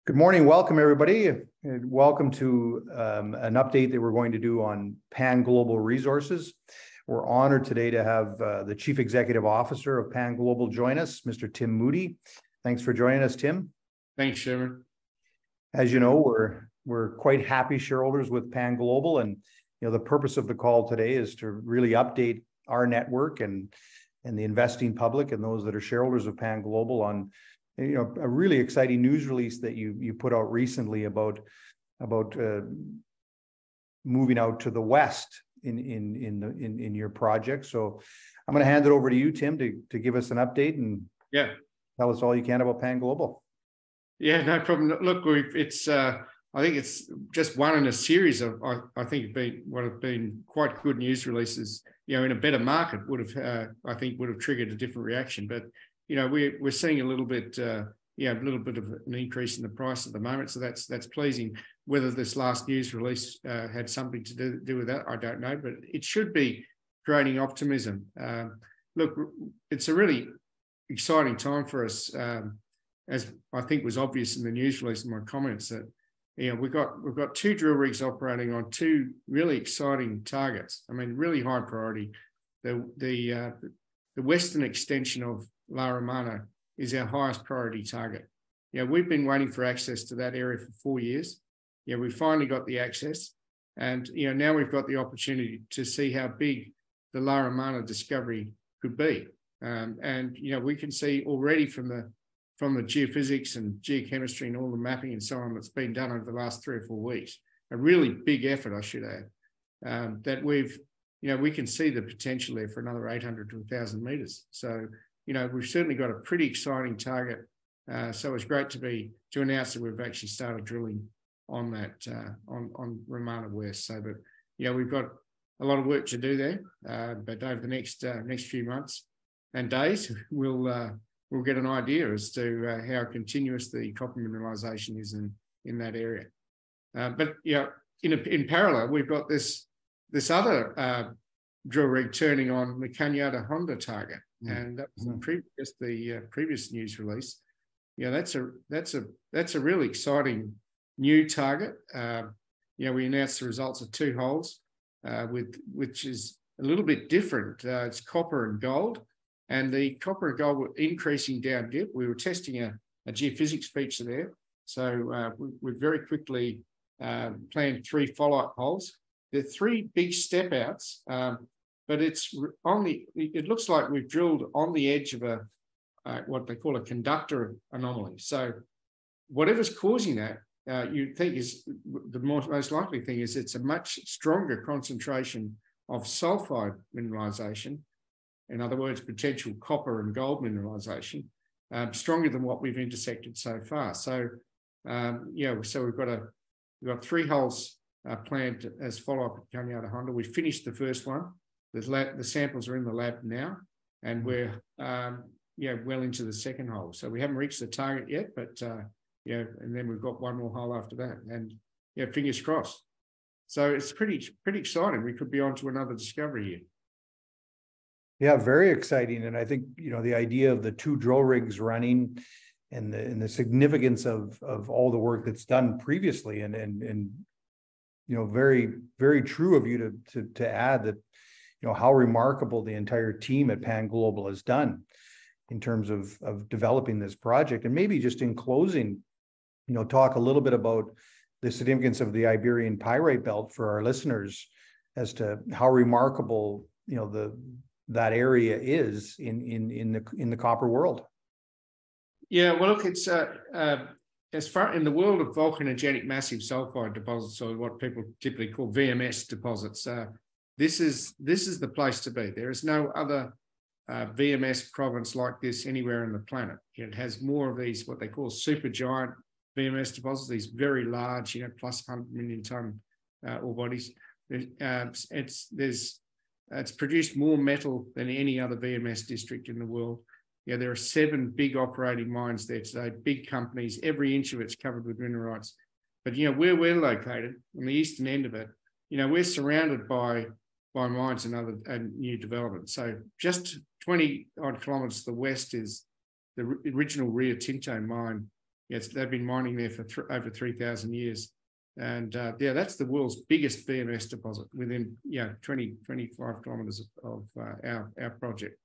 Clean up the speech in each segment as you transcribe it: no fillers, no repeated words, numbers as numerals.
Good morning. Welcome, everybody. And welcome to an update that we're going to do on Pan Global Resources. We're honored today to have the Chief Executive Officer of Pan Global join us, Mr. Tim Moody. Thanks for joining us, Tim. Thanks, Sherman. As you know, we're quite happy shareholders with Pan Global, and the purpose of the call today is to really update our network and the investing public and those that are shareholders of Pan Global on a really exciting news release that you put out recently about moving out to the west in your project. So I'm going to hand it over to you, Tim, to give us an update and tell us all you can about Pan Global. Yeah, no problem. Look, I think it's just one in a series of I think what have been quite good news releases. In a better market would have triggered a different reaction, but we're seeing a little bit of an increase in the price at the moment, so that's pleasing. Whether this last news release had something to do with that, I don't know, but it should be creating optimism. Look, it's a really exciting time for us, as I think was obvious in the news release and my comments that we've got two drill rigs operating on two really exciting targets. I mean, really high priority. The western extension of La Romana is our highest priority target. We've been waiting for access to that area for 4 years. We finally got the access, and now we've got the opportunity to see how big the La Romana discovery could be. And we can see already from the geophysics and geochemistry and all the mapping and so on that's been done over the last 3 or 4 weeks, a really big effort, I should add, that we can see the potential there for another 800 to 1,000 metres. So, we've certainly got a pretty exciting target. So it's great to announce that we've actually started drilling on that, on Romana West. So, but, we've got a lot of work to do there, but over the next few months and days, we'll get an idea as to how continuous the copper mineralisation is in that area. But, in parallel, we've got this other drill rig turning on the Cañada Honda target, and that was the previous news release. That's a really exciting new target. We announced the results of 2 holes, which is a little bit different. It's copper and gold, and the copper and gold were increasing down dip. We were testing a geophysics feature there, so we very quickly planned 3 follow-up holes. They're 3 big step outs, but it looks like we've drilled on the edge of what they call a conductor anomaly. So whatever's causing that, you think is the most likely thing is it's a much stronger concentration of sulfide mineralization. In other words, potential copper and gold mineralization, stronger than what we've intersected so far. So, so we've got 3 holes planned as follow-up at Cañada Honda. We finished the first one. The samples are in the lab now, and we're well into the second hole. So we haven't reached the target yet, but and then we've got 1 more hole after that, and fingers crossed. So it's pretty exciting. We could be on to another discovery here. Yeah, very exciting. And I think the idea of the 2 drill rigs running and the significance of all the work that's done previously, and very, very true of you to add that how remarkable the entire team at Pan Global has done in terms of developing this project. And maybe just in closing, talk a little bit about the significance of the Iberian Pyrite Belt for our listeners as to how remarkable that area is in the copper world. Yeah, well, look, it's as far in the world of volcanogenic massive sulfide deposits, or what people typically call VMS deposits, this is the place to be. There is no other VMS province like this anywhere on the planet. It has more of these what they call supergiant VMS deposits, these very large, plus 100 million ton ore bodies. It's produced more metal than any other VMS district in the world. There are 7 big operating mines there today, big companies. Every inch of it's covered with mineralites. But where we're located, on the eastern end of it, we're surrounded by mines and new developments. So just 20 odd kilometres to the west is the original Rio Tinto mine Yes, they've been mining there for over 3,000 years. And yeah, that's the world's biggest VMS deposit within 20, 25 kilometres of our project.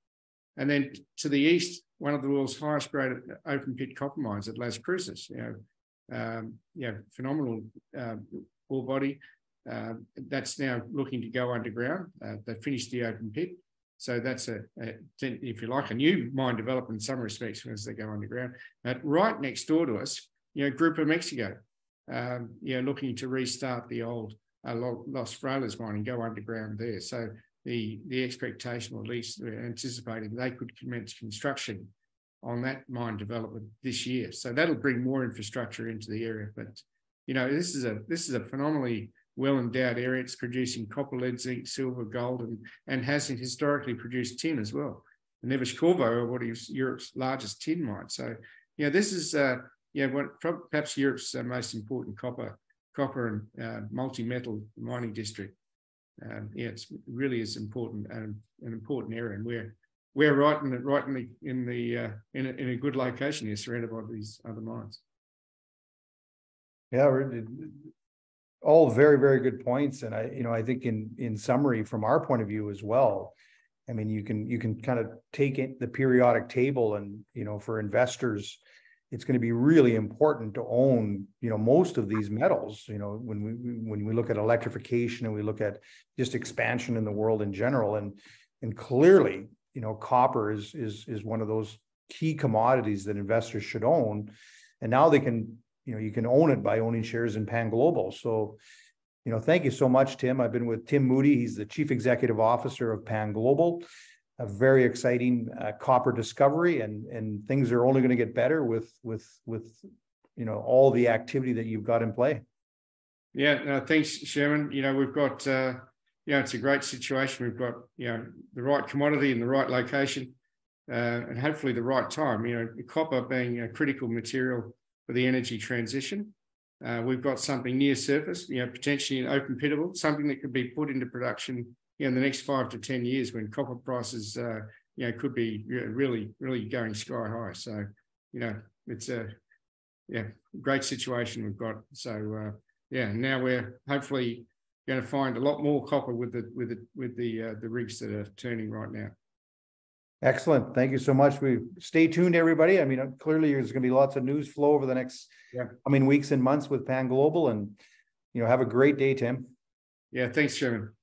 And then to the east, one of the world's highest grade open pit copper mines at Las Cruces. Phenomenal ore body. That's now looking to go underground. They finished the open pit. So that's if you like, a new mine development in some respects as they go underground. Right next door to us, Grupo Mexico, looking to restart the old Los Frailes mine and go underground there. So the expectation, or at least we're anticipating, they could commence construction on that mine development this year. So that'll bring more infrastructure into the area. But this is a phenomenally well-endowed area. It's producing copper, lead, zinc, silver, gold, and has historically produced tin as well. The Neves-Corvo, what is Europe's largest tin mine. So, this is perhaps Europe's most important copper and multi-metal mining district. It really is important and an important area, and we're right in a good location here, surrounded by these other mines. Yeah, all very, very good points. And I think in summary, from our point of view as well, I mean, you can kind of take it, the periodic table, and for investors, it's going to be really important to own most of these metals. When we look at electrification and we look at just expansion in the world in general, and clearly copper is one of those key commodities that investors should own. And now they can you can own it by owning shares in Pan Global. So, thank you so much, Tim. I've been with Tim Moody. He's the Chief Executive Officer of Pan Global, a very exciting copper discovery, and things are only going to get better with all the activity that you've got in play. Yeah, no, thanks, Sherman. We've got, it's a great situation. We've got, the right commodity in the right location, and hopefully the right time. Copper being a critical material for the energy transition. We've got something near surface, potentially an open pittable, something that could be put into production in the next 5 to 10 years when copper prices, could be really, really going sky high. So, it's a great situation we've got. So, now we're hopefully going to find a lot more copper with the rigs that are turning right now. Excellent. Thank you so much. We stay tuned, everybody. I mean, clearly there's going to be lots of news flow over the next coming weeks and months with Pan Global, and have a great day, Tim. Yeah, thanks, Sherman.